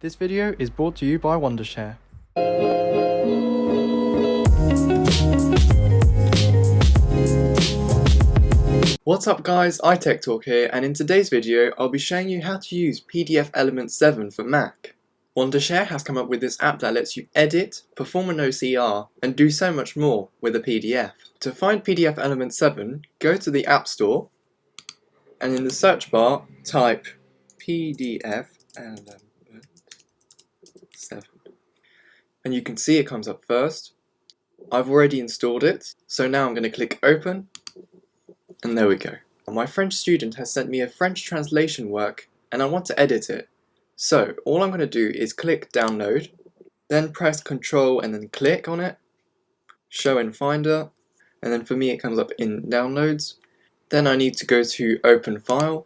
This video is brought to you by Wondershare. What's up guys, iTechTalk here, and in today's video I'll be showing you how to use PDFElement 7 for Mac. Wondershare has come up with this app that lets you edit, perform an OCR, and do so much more with a PDF. To find PDFElement 7, go to the App Store, and in the search bar type PDFElement 7. And you can see it comes up first. I've already installed it, so now I'm going to click open, and there we go. My French student has sent me a French translation work, and I want to edit it. So all I'm going to do is click download, then press Ctrl and then click on it, show in Finder, and then for me it comes up in downloads. Then I need to go to open file,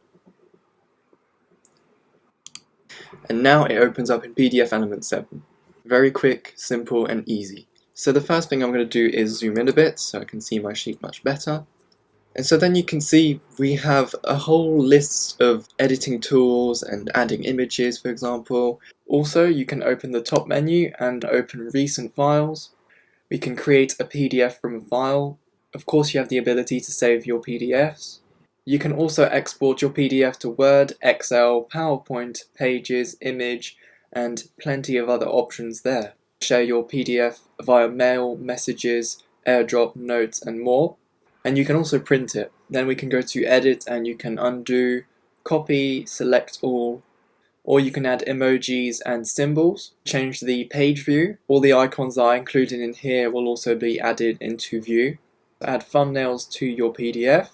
and now it opens up in PDFElement 7. Very quick, simple and easy. So the first thing I'm going to do is zoom in a bit so I can see my sheet much better. And so then you can see we have a whole list of editing tools and adding images, for example. Also, you can open the top menu and open recent files. We can create a PDF from a file. Of course, you have the ability to save your PDFs. You can also export your PDF to Word, Excel, PowerPoint, Pages, Image, and plenty of other options there. Share your PDF via mail, messages, AirDrop, notes, and more. And you can also print it. Then we can go to edit and you can undo, copy, select all, or you can add emojis and symbols, change the page view. All the icons that are included in here will also be added into view. Add thumbnails to your PDF.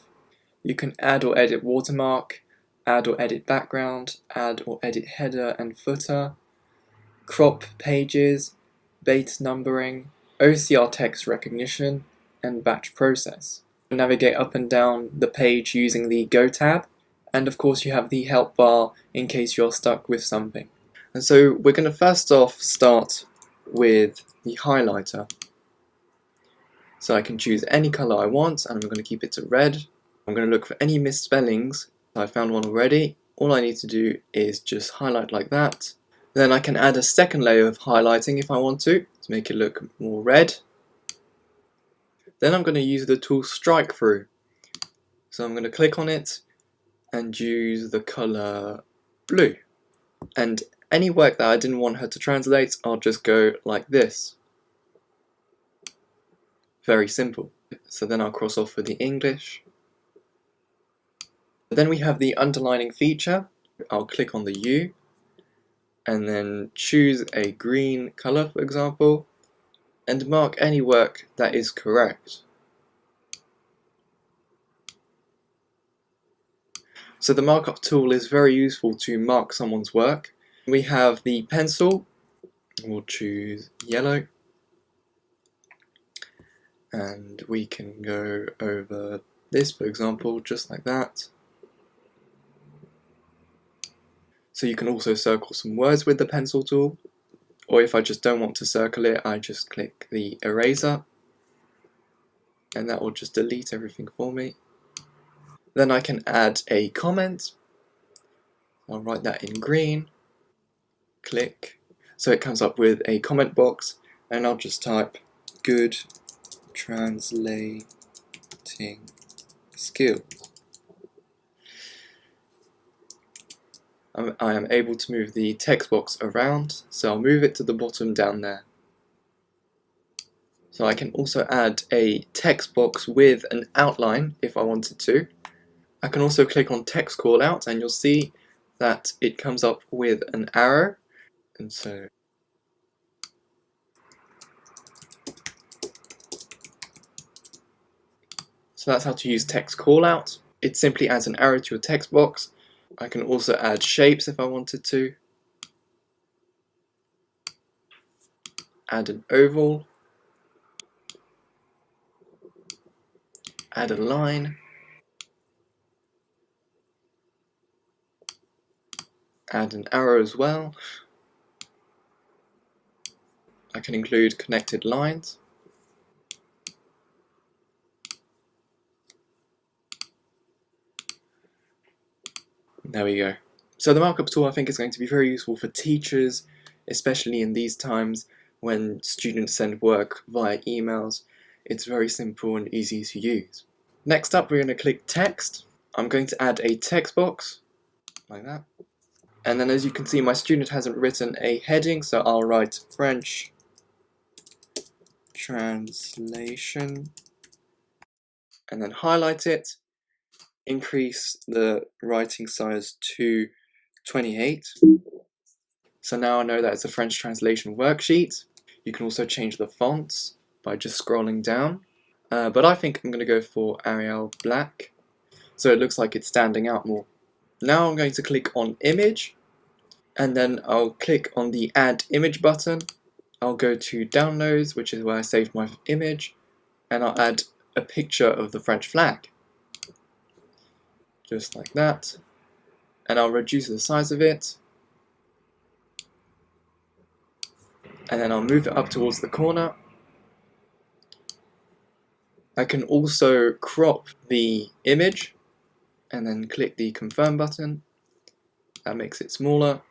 You can add or edit watermark, add or edit background, add or edit header and footer, crop pages, base numbering, OCR text recognition, and batch process. Navigate up and down the page using the Go tab, and of course you have the help bar in case you're stuck with something. And so we're going to first off start with the highlighter. So I can choose any color I want, and I'm going to keep it to red. I'm going to look for any misspellings. I found one already. All I need to do is just highlight like that. Then I can add a second layer of highlighting if I want to make it look more red. Then I'm going to use the tool Strike Through. So I'm going to click on it and use the color blue. And any work that I didn't want her to translate, I'll just go like this. Very simple. So then I'll cross off for the English. Then we have the underlining feature. I'll click on the U and then choose a green color, for example, and mark any work that is correct. So the markup tool is very useful to mark someone's work. We have the pencil, we'll choose yellow, and we can go over this, for example, just like that. So you can also circle some words with the pencil tool. Or if I just don't want to circle it, I just click the eraser and that will just delete everything for me. Then I can add a comment. I'll write that in green. Click. So it comes up with a comment box, and I'll just type good translating skill. I am able to move the text box around, so I'll move it to the bottom down there. So I can also add a text box with an outline if I wanted to. I can also click on text callout and you'll see that it comes up with an arrow. And so that's how to use text callout. It simply adds an arrow to a text box. I can also add shapes if I wanted to. Add an oval. Add a line. Add an arrow as well. I can include connected lines. There we go. So the markup tool I think is going to be very useful for teachers, especially in these times when students send work via emails. It's very simple and easy to use. Next up, we're going to click text. I'm going to add a text box, like that. And then as you can see, my student hasn't written a heading, so I'll write French translation, and then highlight it, increase the writing size to 28. So now I know that it's a French translation worksheet. You can also change the fonts by just scrolling down. But I think I'm going to go for Arial Black, so it looks like it's standing out more. Now I'm going to click on Image, and then I'll click on the Add Image button. I'll go to Downloads, which is where I saved my image, and I'll add a picture of the French flag. Just like that. And I'll reduce the size of it. And then I'll move it up towards the corner. I can also crop the image and then click the confirm button. That makes it smaller.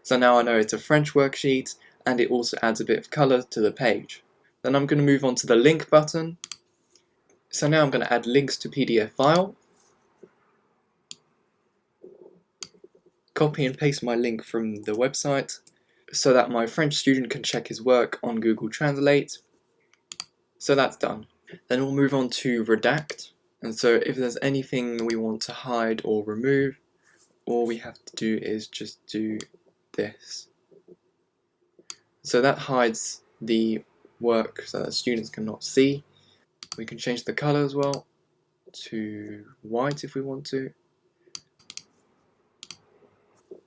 So now I know it's a French worksheet, and it also adds a bit of color to the page. Then I'm going to move on to the link button. So now I'm going to add links to PDF file. Copy and paste my link from the website so that my French student can check his work on Google Translate. So that's done. Then we'll move on to redact. And so if there's anything we want to hide or remove, all we have to do is just do this. So that hides the work so that students cannot see. We can change the color as well to white if we want to.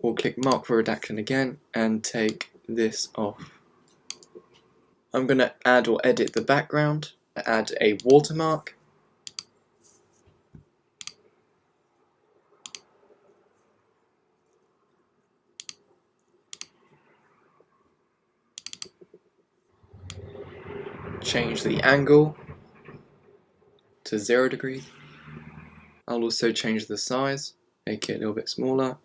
We'll click mark for redaction again and take this off. I'm going to add or edit the background. Add a watermark. Change the angle to 0 degrees. I'll also change the size, make it a little bit smaller.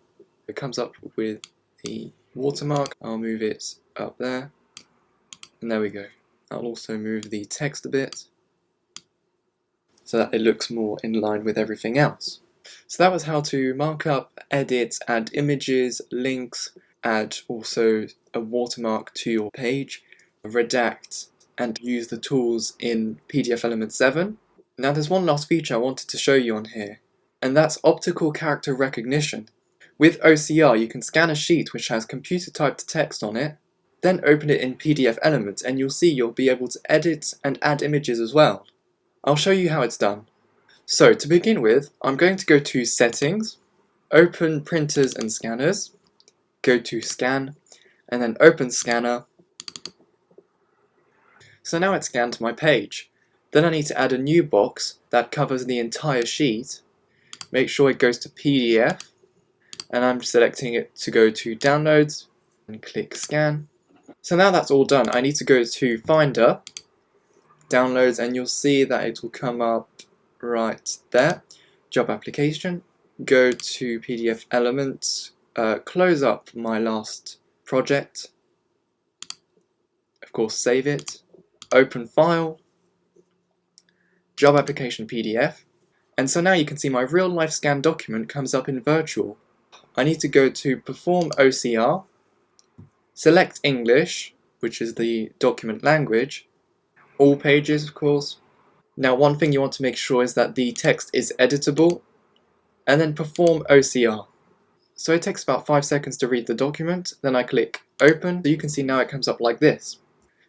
It comes up with the watermark. I'll move it up there, and there we go. I'll also move the text a bit so that it looks more in line with everything else. So that was how to mark up, edit, add images, links, add also a watermark to your page, redact, and use the tools in PDFElement 7. Now there's one last feature I wanted to show you on here, and that's optical character recognition. With OCR, you can scan a sheet which has computer-typed text on it, then open it in PDFElement, and you'll see you'll be able to edit and add images as well. I'll show you how it's done. So to begin with, I'm going to go to Settings, open Printers and Scanners, go to Scan, and then open Scanner. So now it's scanned my page. Then I need to add a new box that covers the entire sheet. Make sure it goes to PDF, and I'm selecting it to go to Downloads and click Scan. So now that's all done, I need to go to Finder, Downloads, and you'll see that it will come up right there. Job Application, go to PDFElement, close up my last project, of course save it, open File, Job Application PDF, and so now you can see my real life scan document comes up in virtual. I need to go to Perform OCR, select English, which is the document language, all pages of course. Now one thing you want to make sure is that the text is editable, and then Perform OCR. So it takes about 5 seconds to read the document, then I click Open, so you can see now it comes up like this.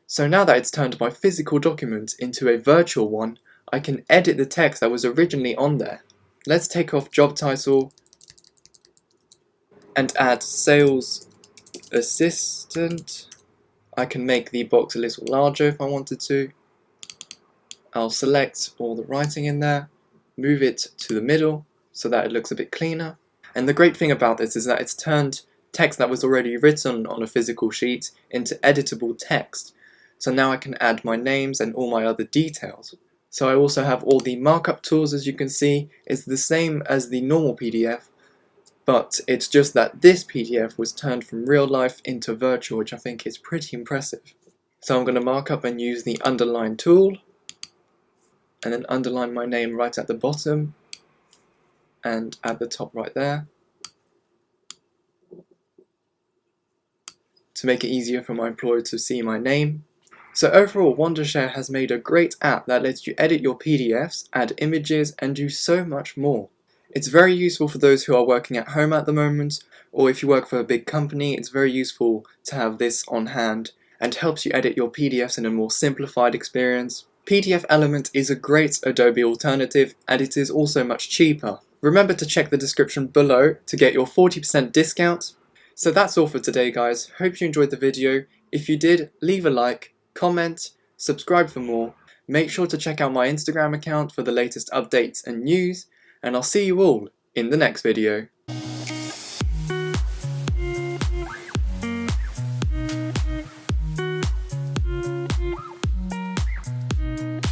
So now that it's turned my physical document into a virtual one, I can edit the text that was originally on there. Let's take off job title and add Sales Assistant. I can make the box a little larger if I wanted to. I'll select all the writing in there, move it to the middle so that it looks a bit cleaner. And the great thing about this is that it's turned text that was already written on a physical sheet into editable text. So now I can add my names and all my other details. So I also have all the markup tools, as you can see. It's the same as the normal PDF, but it's just that this PDF was turned from real life into virtual, which I think is pretty impressive. So I'm going to mark up and use the underline tool, and then underline my name right at the bottom and at the top right there, to make it easier for my employer to see my name. So overall, Wondershare has made a great app that lets you edit your PDFs, add images, and do so much more. It's very useful for those who are working at home at the moment, or if you work for a big company, it's very useful to have this on hand and helps you edit your PDFs in a more simplified experience. PDFElement is a great Adobe alternative, and it is also much cheaper. Remember to check the description below to get your 40% discount. So that's all for today, guys. Hope you enjoyed the video. If you did, leave a like, comment, subscribe for more. Make sure to check out my Instagram account for the latest updates and news, and I'll see you all in the next video.